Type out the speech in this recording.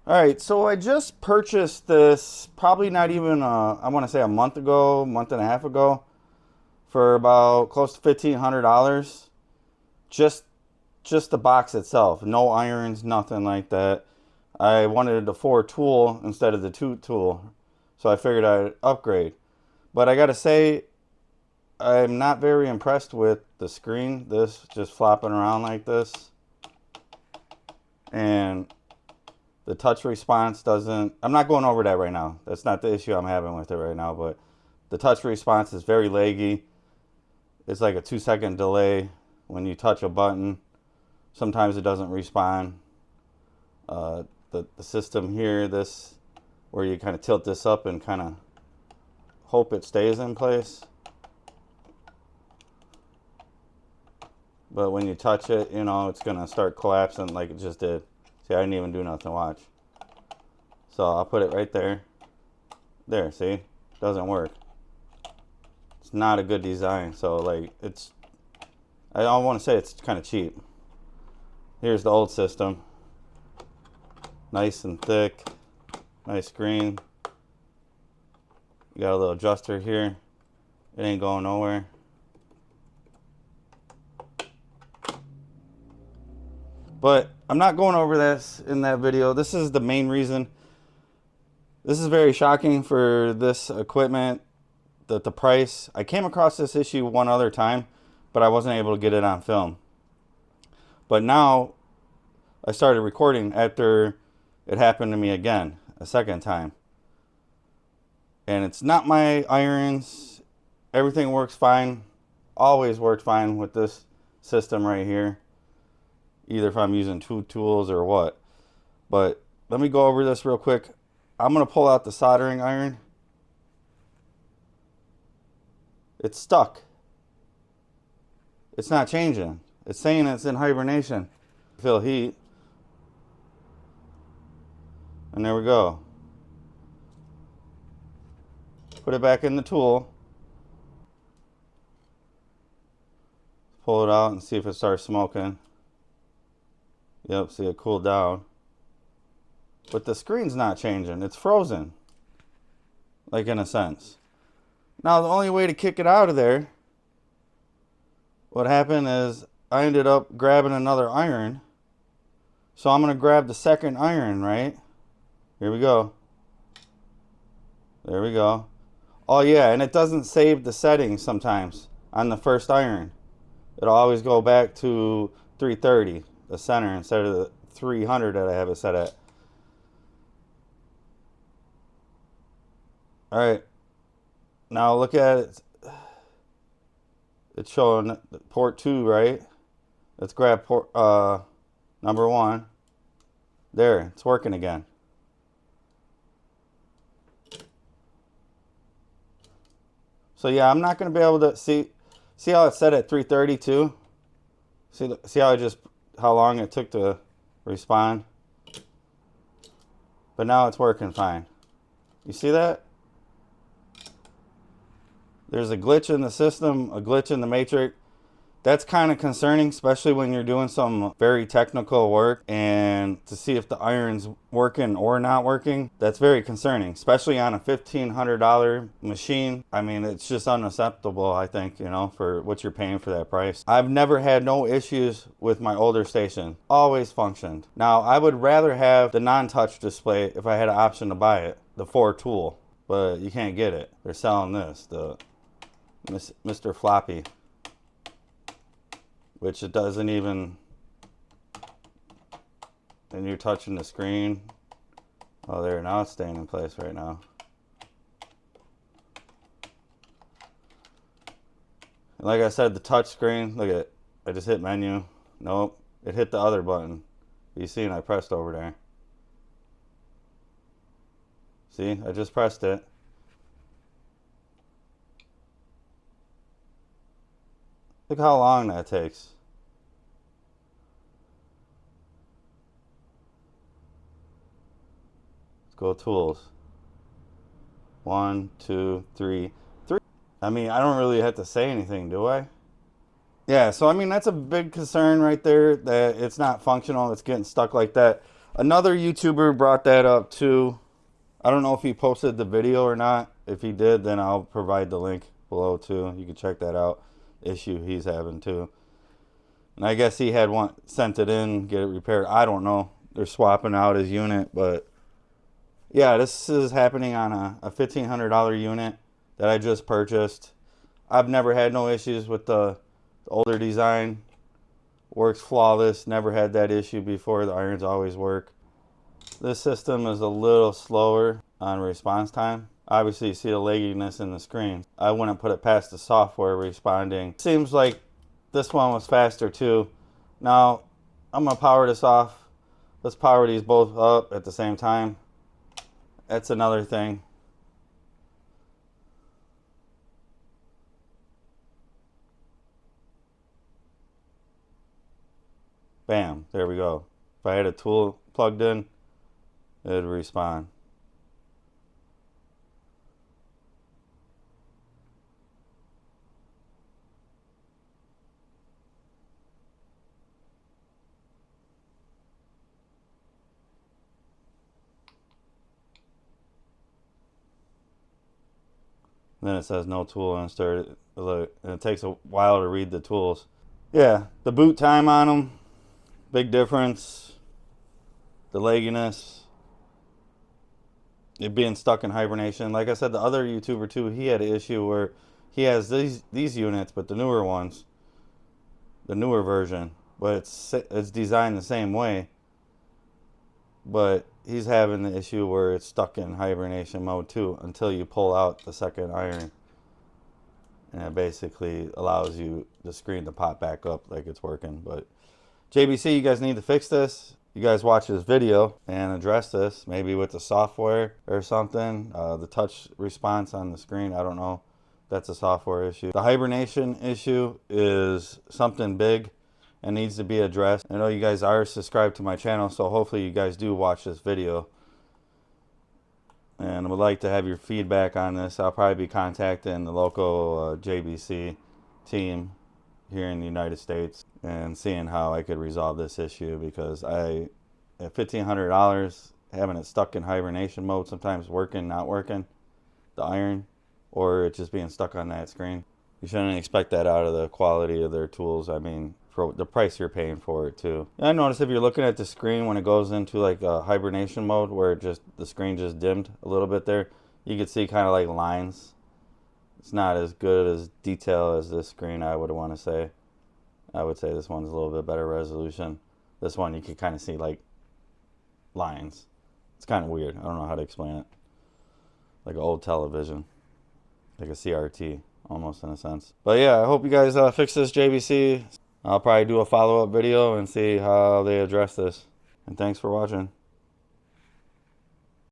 All right, so I just purchased this probably not even I want to say a month ago, month and a half ago, for about close to $1,500. Just just the box itself, no irons, nothing like that. I wanted the 4 tool instead of the 2 tool, so I figured I'd upgrade. But I gotta say, I'm not very impressed with the screen. This just flopping around like this, and the touch response doesn't. I'm not going over that right now. That's not the issue I'm having with it right now. But the touch response is very laggy. It's like a 2 second delay when you touch a button. Sometimes it doesn't respond. The system here, this where you kind of tilt this up and kind of hope it stays in place. But when you touch it, you know, it's going to start collapsing like it just did. See, I didn't even do nothing, watch. So I'll put it right there. There, see? Doesn't work. It's not a good design. So, like, I don't want to say it's kind of cheap. Here's the old system. Nice and thick. Nice screen. You got a little adjuster here. It ain't going nowhere. But I'm not going over this in that video. This is the main reason. This is very shocking for this equipment, the price. I came across this issue one other time, but I wasn't able to get it on film. But now I started recording after it happened to me again, a second time. And it's not my irons. Everything works fine. Always worked fine with this system right here. Either if I'm using 2 tools or what. But let me go over this real quick. I'm going to pull out the soldering iron. It's stuck. It's not changing. It's saying it's in hibernation. Feel heat. And there we go. Put it back in the tool. Pull it out and see if it starts smoking. Yep, see it cooled down. But the screen's not changing. It's frozen. Like in a sense. Now the only way to kick it out of there, what happened is I ended up grabbing another iron. So I'm going to grab the second iron, right? Here we go. There we go. Oh yeah, and it doesn't save the settings sometimes on the first iron. It'll always go back to 330, the center, instead of the 300 that I have it set at. Alright, now look at it. It's showing port 2, right? Let's grab port number 1. There, it's working again. So yeah, I'm not going to be able to see how it's set at 332. See how long it took to respond. But now it's working fine. You see that? There's a glitch in the system, a glitch in the matrix. That's kind of concerning, especially when you're doing some very technical work, and to see if the iron's working or not working, that's very concerning, especially on a $1,500 machine. I mean, it's just unacceptable, I think, you know, for what you're paying for that price. I've never had no issues with my older station. Always functioned. Now, I would rather have the non-touch display if I had an option to buy it, the 4-tool, but you can't get it. They're selling this, the Mr. Floppy, which it doesn't even, and you're touching the screen. Oh, there, now it's staying in place right now. And like I said, the touch screen, look at it. I just hit menu. Nope, it hit the other button. You see, and I pressed over there. See, I just pressed it. Look how long that takes. Let's go tools. 1, 2, 3. I mean, I don't really have to say anything, do I? Yeah, so I mean, that's a big concern right there, that it's not functional, it's getting stuck like that. Another YouTuber brought that up too. I don't know if he posted the video or not. If he did, then I'll provide the link below too. You can check that out. Issue he's having too. And I guess he had one sent it in, get it repaired. I don't know. They're swapping out his unit, but yeah, this is happening on a $1,500 unit that I just purchased. I've never had no issues with the older design. Works flawless. Never had that issue before. The irons always work. This system is a little slower on response time. Obviously, you see the lagginess in the screen. I wouldn't put it past the software responding. Seems like this one was faster too. Now, I'm going to power this off. Let's power these both up at the same time. That's another thing. Bam, there we go. If I had a tool plugged in, it would respond. Then it says no tool inserted. And it takes a while to read the tools. Yeah, the boot time on them, big difference. The lagginess, it being stuck in hibernation. Like I said, the other YouTuber too, he had an issue where he has these units, but the newer ones, the newer version, but it's designed the same way. But he's having the issue where it's stuck in hibernation mode too until you pull out the second iron. And it basically allows you the screen to pop back up like it's working. But JBC, you guys need to fix this. You guys watch this video and address this, maybe with the software or something. The touch response on the screen, I don't know. That's a software issue. The hibernation issue is something big and needs to be addressed. I know you guys are subscribed to my channel, so hopefully you guys do watch this video. And I would like to have your feedback on this. I'll probably be contacting the local JBC team here in the United States and seeing how I could resolve this issue, because at $1,500, having it stuck in hibernation mode, sometimes working, not working, the iron, or it just being stuck on that screen. You shouldn't expect that out of the quality of their tools. I mean, for the price you're paying for it too. I noticed if you're looking at the screen when it goes into like a hibernation mode where the screen just dimmed a little bit there, you can see kind of like lines. It's not as good as detail as this screen, I would want to say. I would say this one's a little bit better resolution. This one you can kind of see like lines. It's kind of weird. I don't know how to explain it. Like an old television. Like a CRT almost in a sense. But yeah, I hope you guys fix this, JBC. I'll probably do a follow-up video and see how they address this. And thanks for watching.